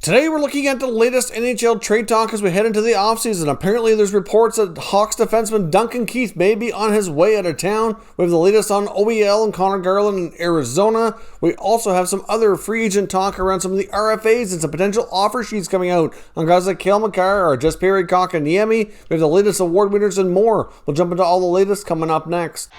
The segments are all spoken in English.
Today we're looking at the latest NHL trade talk as we head into the offseason. Apparently there's reports that Hawks defenseman Duncan Keith may be on his way out of town. We have the latest on OEL and Connor Garland in Arizona. We also have some other free agent talk around some of the RFAs and some potential offer sheets coming out on guys like Cale Makar or Jesperi Kotkaniemi. We have the latest award winners and more. We'll jump into all the latest coming up next.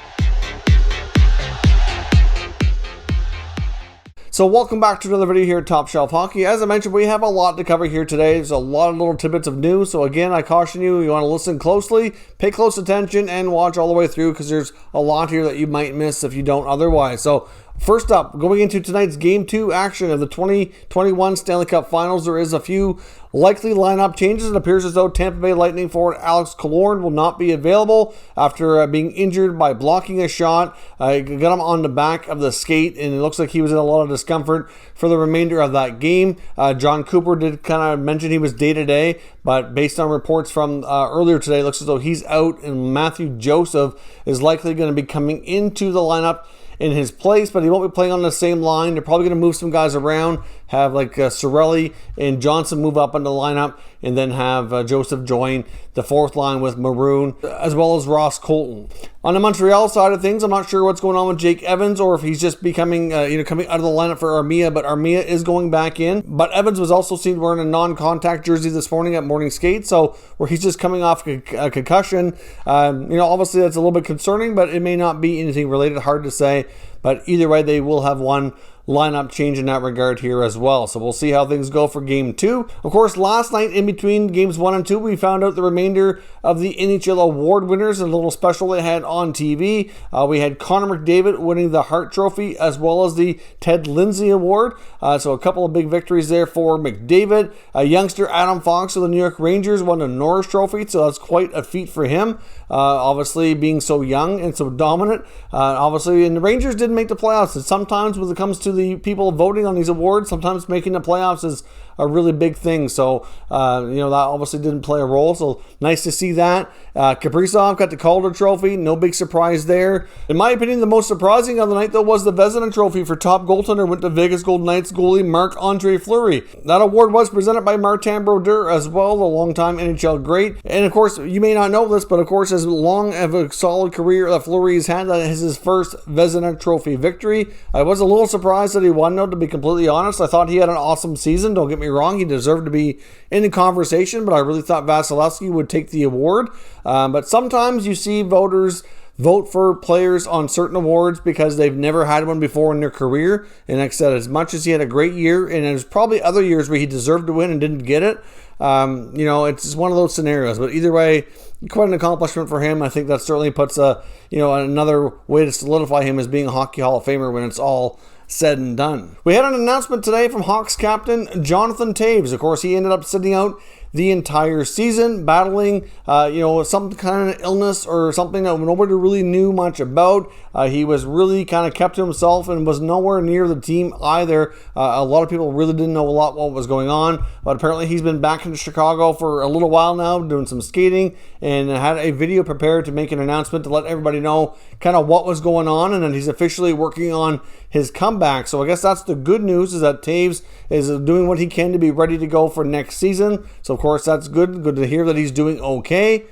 So welcome back to another video here at Top Shelf Hockey. As I mentioned, we have a lot to cover here today. There's a lot of little tidbits of news. So again, I caution you want to listen closely, pay close attention, and watch all the way through because there's a lot here that you might miss if you don't otherwise. So first up, going into tonight's Game 2 action of the 2021 Stanley Cup Finals, there is a few likely lineup changes. It appears as though Tampa Bay Lightning forward Alex Killorn will not be available after being injured by blocking a shot. Got him on the back of the skate, and it looks like he was in a lot of discomfort for the remainder of that game. John Cooper did kind of mention he was day-to-day, but based on reports from earlier today, it looks as though he's out, and Matthew Joseph is likely going to be coming into the lineup in his place, but he won't be playing on the same line. They're probably going to move some guys around, have like Cirelli and Johnson move up into the lineup, and then have Joseph join the fourth line with Maroon, as well as Ross Colton. On the Montreal side of things, I'm not sure what's going on with Jake Evans, or if he's just becoming, coming out of the lineup for Armia, but Armia is going back in. But Evans was also seen wearing a non-contact jersey this morning at morning skate, so where he's just coming off a concussion. Obviously that's a little bit concerning, but it may not be anything related, hard to say. But either way, they will have one lineup change in that regard here as well. So we'll see how things go for Game 2. Of course, last night in between Games 1 and 2, we found out the remainder of the NHL award winners, a little special they had on TV. We had Connor McDavid winning the Hart Trophy as well as the Ted Lindsay Award. So a couple of big victories there for McDavid. Youngster Adam Fox of the New York Rangers won the Norris Trophy, so that's quite a feat for him. Obviously being so young and so dominant. And the Rangers didn't make the playoffs. And sometimes when it comes to the people voting on these awards, sometimes making the playoffs is a really big thing. So, that obviously didn't play a role. So nice to see that. Kaprizov got the Calder Trophy. No big surprise there. In my opinion, the most surprising of the night, though, was the Vezina Trophy for top goaltender went to Vegas Golden Knights goalie Marc-Andre Fleury. That award was presented by Martin Brodeur as well, the longtime NHL great. And of course, you may not know this, but of course, as long of a solid career that Fleury has had, that is his first Vezina Trophy victory. I was a little surprised that he won, though, to be completely honest. I thought he had an awesome season. Don't get me wrong, he deserved to be in the conversation, but I really thought Vasilevsky would take the award. But sometimes you see voters vote for players on certain awards because they've never had one before in their career. And like I said, as much as he had a great year, and there's probably other years where he deserved to win and didn't get it, it's just one of those scenarios. But either way, quite an accomplishment for him. I think that certainly puts another way to solidify him as being a Hockey Hall of Famer when it's all said and done. We had an announcement today from Hawks captain Jonathan Taves. Of course, he ended up sitting out the entire season, battling, some kind of illness or something that nobody really knew much about. He was really kind of kept to himself and was nowhere near the team either. A lot of people really didn't know a lot what was going on, but apparently he's been back in Chicago for a little while now, doing some skating, and had a video prepared to make an announcement to let everybody know kind of what was going on, and then he's officially working on his comeback. So I guess that's the good news, is that Taves is doing what he can to be ready to go for next season. So of course that's good to hear that he's doing okay.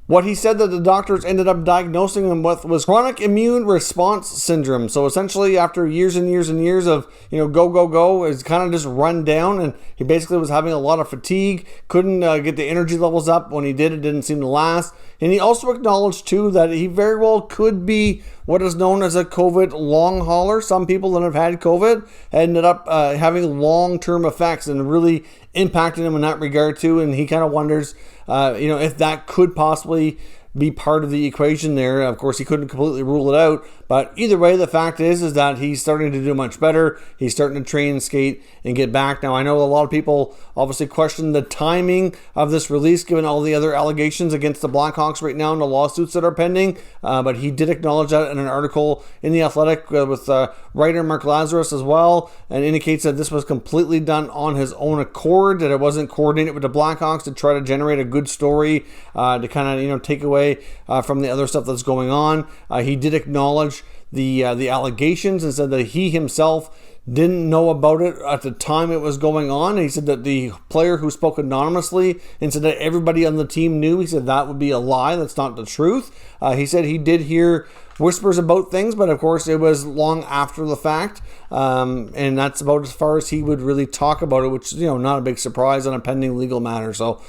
What he said that the doctors ended up diagnosing him with was chronic immune response syndrome. So essentially, after years and years and years of, go, it's kind of just run down, and he basically was having a lot of fatigue, couldn't get the energy levels up. When he did, it didn't seem to last. And he also acknowledged, too, that he very well could be what is known as a COVID long hauler. Some people that have had COVID ended up having long-term effects and really impacting him in that regard, too. And he kind of wonders, if that could possibly be part of the equation there. Of course, he couldn't completely rule it out, but either way, the fact is that he's starting to do much better. He's starting to train, skate, and get back. Now, I know a lot of people obviously question the timing of this release, given all the other allegations against the Blackhawks right now and the lawsuits that are pending, but he did acknowledge that in an article in The Athletic with writer Mark Lazarus as well, and indicates that this was completely done on his own accord, that it wasn't coordinated with the Blackhawks to try to generate a good story, to kind of, take away from the other stuff that's going on. He did acknowledge the allegations and said that he himself didn't know about it at the time it was going on. He said that the player who spoke anonymously and said that everybody on the team knew, he said that would be a lie. That's not the truth. He said he did hear whispers about things, but of course it was long after the fact, and that's about as far as he would really talk about it, which, not a big surprise on a pending legal matter. So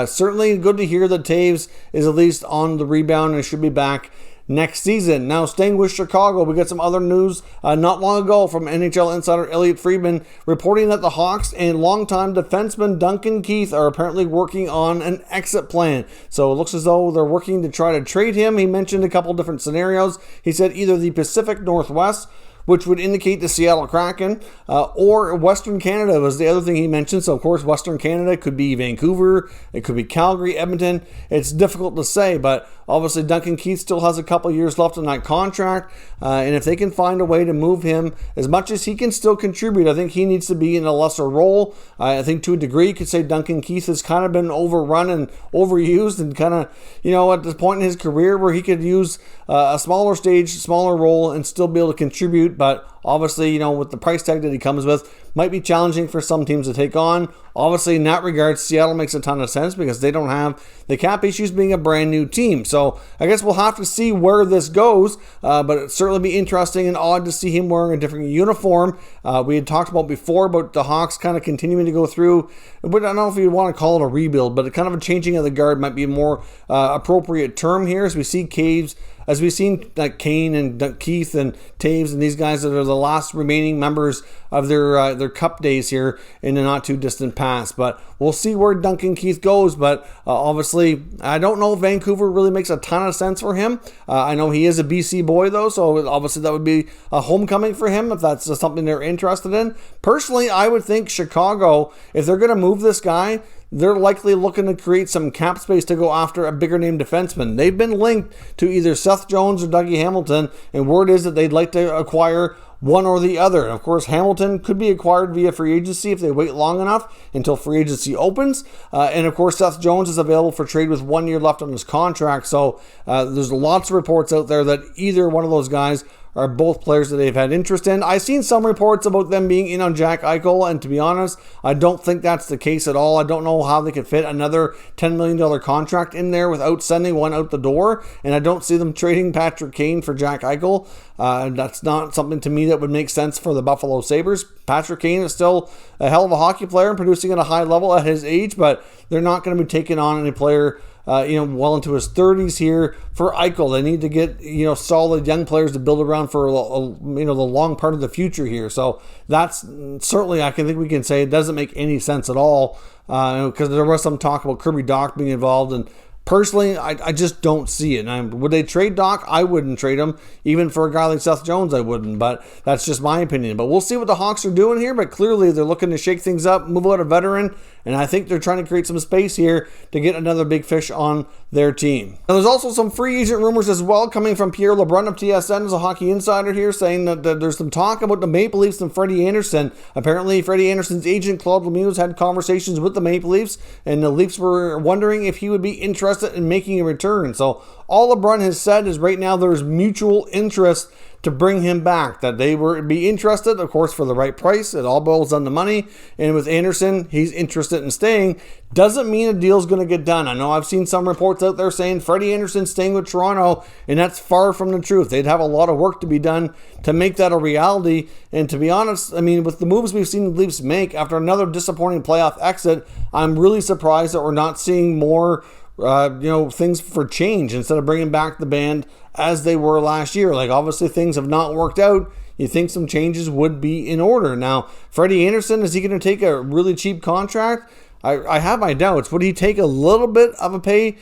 certainly good to hear that Taves is at least on the rebound and should be back next season. Now, staying with Chicago, we got some other news not long ago from NHL insider Elliot Friedman reporting that the Hawks and longtime defenseman Duncan Keith are apparently working on an exit plan. So it looks as though they're working to try to trade him. He mentioned a couple different scenarios. He said either the Pacific Northwest, which would indicate the Seattle Kraken, or Western Canada was the other thing he mentioned. So, of course, Western Canada could be Vancouver, it could be Calgary, Edmonton. It's difficult to say, but obviously Duncan Keith still has a couple years left on that contract, and if they can find a way to move him, as much as he can still contribute, I think he needs to be in a lesser role. I think to a degree you could say Duncan Keith has kind of been overrun and overused and kind of, at this point in his career where he could use a smaller stage, smaller role and still be able to contribute. But obviously, with the price tag that he comes with, might be challenging for some teams to take on. Obviously, in that regard, Seattle makes a ton of sense because they don't have the cap issues being a brand new team. So I guess we'll have to see where this goes, but it'd certainly be interesting and odd to see him wearing a different uniform. We had talked about before about the Hawks kind of continuing to go through, but I don't know if you want to call it a rebuild, but kind of a changing of the guard might be a more appropriate term here as we see Caves. As we've seen, like Kane and Keith and Taves and these guys that are the last remaining members of their cup days here in the not too distant past. But we'll see where Duncan Keith goes. But obviously, I don't know if Vancouver really makes a ton of sense for him. I know he is a BC boy though, so obviously that would be a homecoming for him if that's something they're interested in. Personally, I would think Chicago, if they're going to move this guy, they're likely looking to create some cap space to go after a bigger name defenseman. They've been linked to either Seth Jones or Dougie Hamilton, and word is that they'd like to acquire one or the other. And of course, Hamilton could be acquired via free agency if they wait long enough until free agency opens. And of course, Seth Jones is available for trade with 1 year left on his contract. So there's lots of reports out there that either one of those guys are both players that they've had interest in. I've seen some reports about them being in on Jack Eichel, and to be honest, I don't think that's the case at all. I don't know how they could fit another $10 million contract in there without sending one out the door, and I don't see them trading Patrick Kane for Jack Eichel. That's not something to me that would make sense for the Buffalo Sabres. Patrick Kane is still a hell of a hockey player and producing at a high level at his age, but they're not going to be taking on any player well into his 30s here for Eichel. They need to get, solid young players to build around for, the long part of the future here. So that's certainly, I think we can say it doesn't make any sense at all because there was some talk about Kirby Dach being involved, and personally, I just don't see it. Would they trade Dach? I wouldn't trade him. Even for a guy like Seth Jones, I wouldn't. But that's just my opinion. But we'll see what the Hawks are doing here. But clearly, they're looking to shake things up, move out a veteran. And I think they're trying to create some space here to get another big fish on their team. Now, there's also some free agent rumors as well coming from Pierre LeBrun of TSN as a hockey insider here, saying that there's some talk about the Maple Leafs and Freddie Andersen. Apparently, Freddie Andersen's agent, Claude Lemieux, had conversations with the Maple Leafs, and the Leafs were wondering if he would be interested in making a return. So all LeBrun has said is right now there's mutual interest to bring him back, that they would be interested, of course, for the right price. It all boils down to money. And with Andersen, he's interested in staying. Doesn't mean a deal's going to get done. I know I've seen some reports out there saying Freddie Andersen's staying with Toronto, and that's far from the truth. They'd have a lot of work to be done to make that a reality. And to be honest, with the moves we've seen the Leafs make after another disappointing playoff exit, I'm really surprised that we're not seeing more things for change instead of bringing back the band as they were last year. Like, obviously things have not worked out. You think some changes would be in order. Now, Freddie Andersen, is he going to take a really cheap contract? I have my doubts. Would he take a little bit of a pay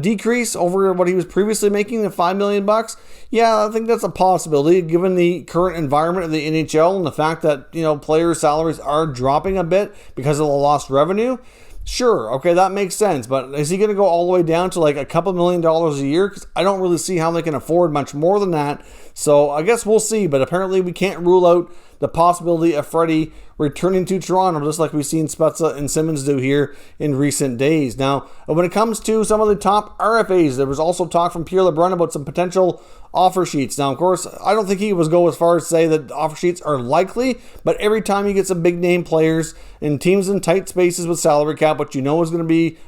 decrease over what he was previously making, the $5 million? Yeah, I think that's a possibility given the current environment of the NHL and the fact that, players' salaries are dropping a bit because of the lost revenue. Sure, okay, that makes sense, but is he going to go all the way down to like a couple $1 million a year? Because I don't really see how they can afford much more than that. So I guess we'll see, but apparently we can't rule out the possibility of Freddie returning to Toronto, just like we've seen Spezza and Simmons do here in recent days. Now, when it comes to some of the top RFAs, there was also talk from Pierre LeBrun about some potential offer sheets. Now, of course, I don't think he would go as far as say that offer sheets are likely, but every time you get some big name players and teams in tight spaces with salary cap, which you know is going to be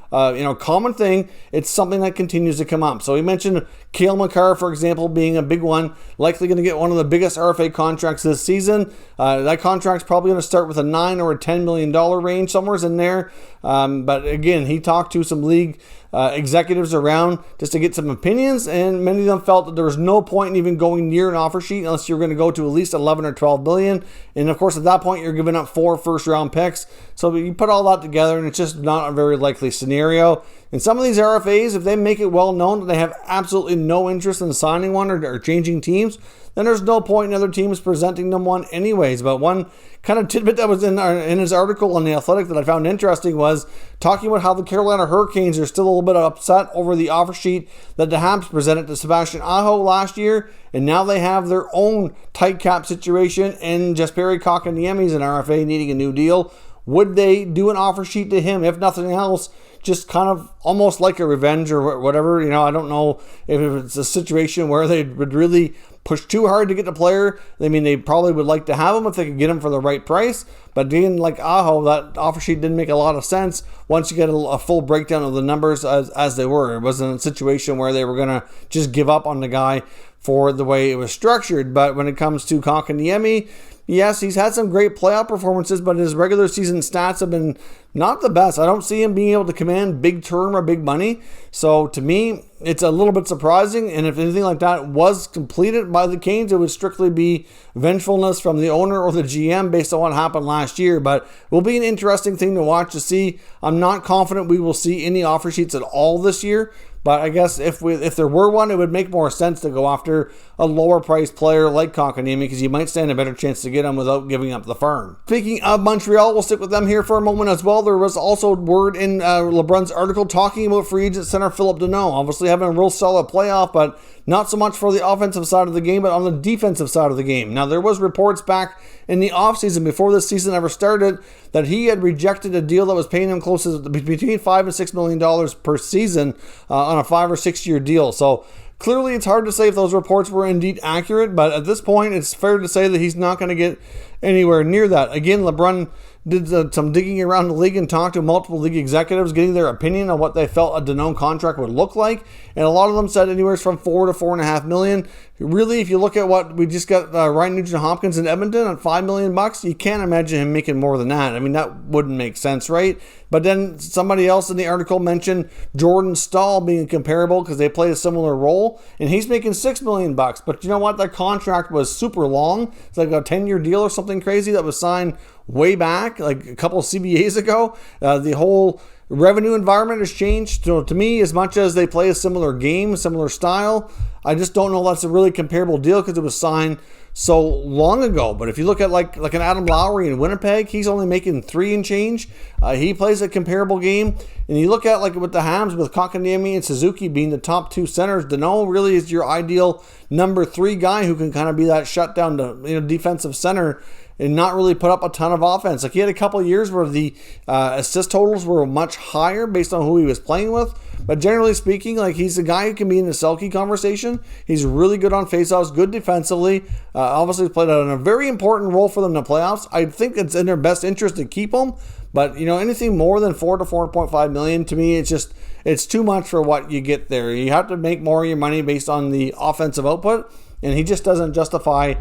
common thing, it's something that continues to come up. So he mentioned Cale Makar, for example, being a big one, likely going to get one of the biggest RFA contracts this season. That contract's probably going to start with a $9 or a $10 million range, somewhere in there. But again, he talked to some league executives around just to get some opinions, and many of them felt that there was no point in even going near an offer sheet unless you're going to go to at least 11 or 12 billion. And of course, at that point, you're giving up 4 first-round picks. So you put all that together, and it's just not a very likely scenario. And some of these RFAs, if they make it well known that they have absolutely no interest in signing one or changing teams, then there's no point in other teams presenting them one anyways. But one kind of tidbit that was in his article on The Athletic that I found interesting was talking about how the Carolina Hurricanes are still a little bit upset over the offer sheet that the Habs presented to Sebastian Aho last year, and now they have their own tight cap situation, and Jesperi Kotkaniemi is an RFA needing a new deal. Would they do an offer sheet to him? If nothing else, just kind of almost like a revenge or whatever. I don't know if it's a situation where they would really push too hard to get the player. I mean, they probably would like to have him if they could get him for the right price. But being like Aho, that offer sheet didn't make a lot of sense once you get a full breakdown of the numbers as they were. It wasn't a situation where they were going to just give up on the guy for the way it was structured. But when it comes to Kotkaniemi, yes, he's had some great playoff performances, but his regular season stats have been not the best. I don't see him being able to command big term or big money. So to me, it's a little bit surprising. And if anything like that was completed by the Canes, it would strictly be vengefulness from the owner or the GM based on what happened last year. But it will be an interesting thing to watch to see. I'm not confident we will see any offer sheets at all this year. But I guess if there were one, it would make more sense to go after a lower priced player like Kotkaniemi, because you might stand a better chance to get him without giving up the farm. Speaking of Montreal, we'll stick with them here for a moment as well. There was also word in LeBrun's article talking about free agent center Phillip Danault. Obviously having a real solid playoff, but not so much for the offensive side of the game, but on the defensive side of the game. Now, there was reports back in the offseason before this season ever started that he had rejected a deal that was paying him close to between $5 and $6 million per season on a 5 or 6 year deal. So clearly it's hard to say if those reports were indeed accurate, but at this point it's fair to say that he's not going to get anywhere near that. Again, LeBrun did some digging around the league and talked to multiple league executives, getting their opinion on what they felt a Danault contract would look like. And a lot of them said anywhere from $4 to $4.5 million. Really, if you look at what we just got Ryan Nugent-Hopkins in Edmonton on $5 million, you can't imagine him making more than that. I mean, that wouldn't make sense, right? But then somebody else in the article mentioned Jordan Staal being comparable because they play a similar role, and he's making $6 million. But you know what? That contract was super long. It's like a 10-year deal or something crazy that was signed way back, like a couple of CBAs ago. The whole revenue environment has changed. So to me, as much as they play a similar game, similar style, I just don't know that's a really comparable deal because it was signed so long ago. But if you look at like an Adam Lowry in Winnipeg, he's only making 3 and change. He plays a comparable game. And you look at like with the Habs with Kotkaniemi and Suzuki being the top 2 centers, Danault really is your ideal number 3 guy who can kind of be that shutdown to defensive center and not really put up a ton of offense. Like he had a couple of years where the assist totals were much higher based on who he was playing with. But generally speaking, like he's a guy who can be in the Selke conversation. He's really good on faceoffs, good defensively. Obviously played a very important role for them in the playoffs. I think it's in their best interest to keep him. But anything more than $4 to $4.5 million, to me, it's too much for what you get there. You have to make more of your money based on the offensive output, and he just doesn't justify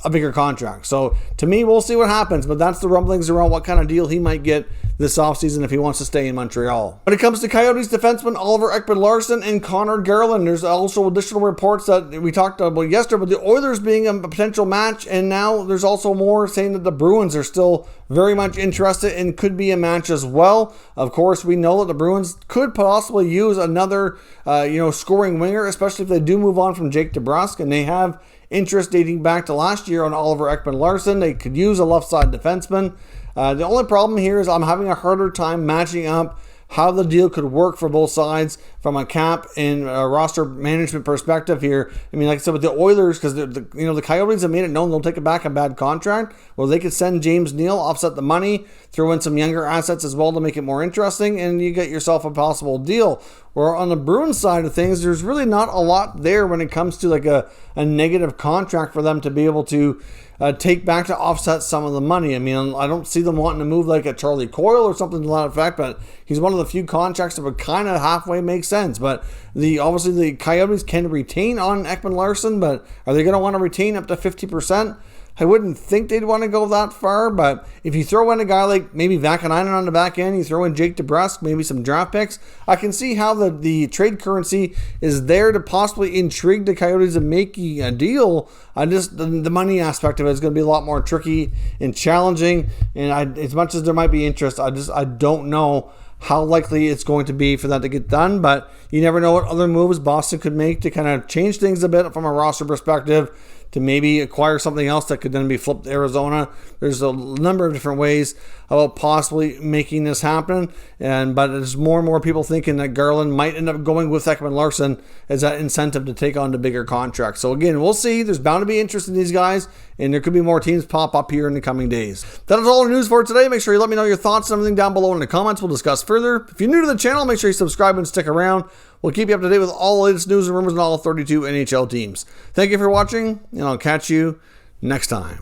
a bigger contract. So to me, we'll see what happens, but that's the rumblings around what kind of deal he might get this offseason if he wants to stay in Montreal. When it comes to Coyotes defenseman Oliver Ekman Larsson and Connor Garland, there's also additional reports that we talked about yesterday about the Oilers being a potential match, and now there's also more saying that the Bruins are still very much interested and could be a match as well. Of course, we know that the Bruins could possibly use another scoring winger, especially if they do move on from Jake DeBrusk, and they have interest dating back to last year on Oliver Ekman Larsson. They could use a left side defenseman. The only problem here is I'm having a harder time matching up how the deal could work for both sides from a cap and a roster management perspective here. I mean, like I said, with the Oilers, because the Coyotes have made it known they'll take it back a bad contract. Well, they could send James Neal, offset the money, throw in some younger assets as well to make it more interesting, and you get yourself a possible deal. Or on the Bruins side of things, there's really not a lot there when it comes to like a negative contract for them to be able to take back to offset some of the money. I mean, I don't see them wanting to move like a Charlie Coyle or something to that effect, but he's one of the few contracts that would kind of halfway make sense. But obviously the Coyotes can retain on Ekman Larsson, but are they going to want to retain up to 50%? I wouldn't think they'd want to go that far, but if you throw in a guy like maybe Vakanainen on the back end, you throw in Jake DeBrusk, maybe some draft picks, I can see how the trade currency is there to possibly intrigue the Coyotes of making a deal. The money aspect of it is going to be a lot more tricky and challenging, and as much as there might be interest, I don't know how likely it's going to be for that to get done, but you never know what other moves Boston could make to kind of change things a bit from a roster perspective, to maybe acquire something else that could then be flipped to Arizona. There's a number of different ways about possibly making this happen, but there's more and more people thinking that Garland might end up going with Ekman Larsson as that incentive to take on the bigger contract. So again, we'll see. There's bound to be interest in these guys, and there could be more teams pop up here in the coming days. That is all the news for today. Make sure you let me know your thoughts and everything down below in the comments. We'll discuss further. If you're new to the channel, make sure you subscribe and stick around. We'll keep you up to date with all the latest news and rumors on all 32 NHL teams. Thank you for watching, and I'll catch you next time.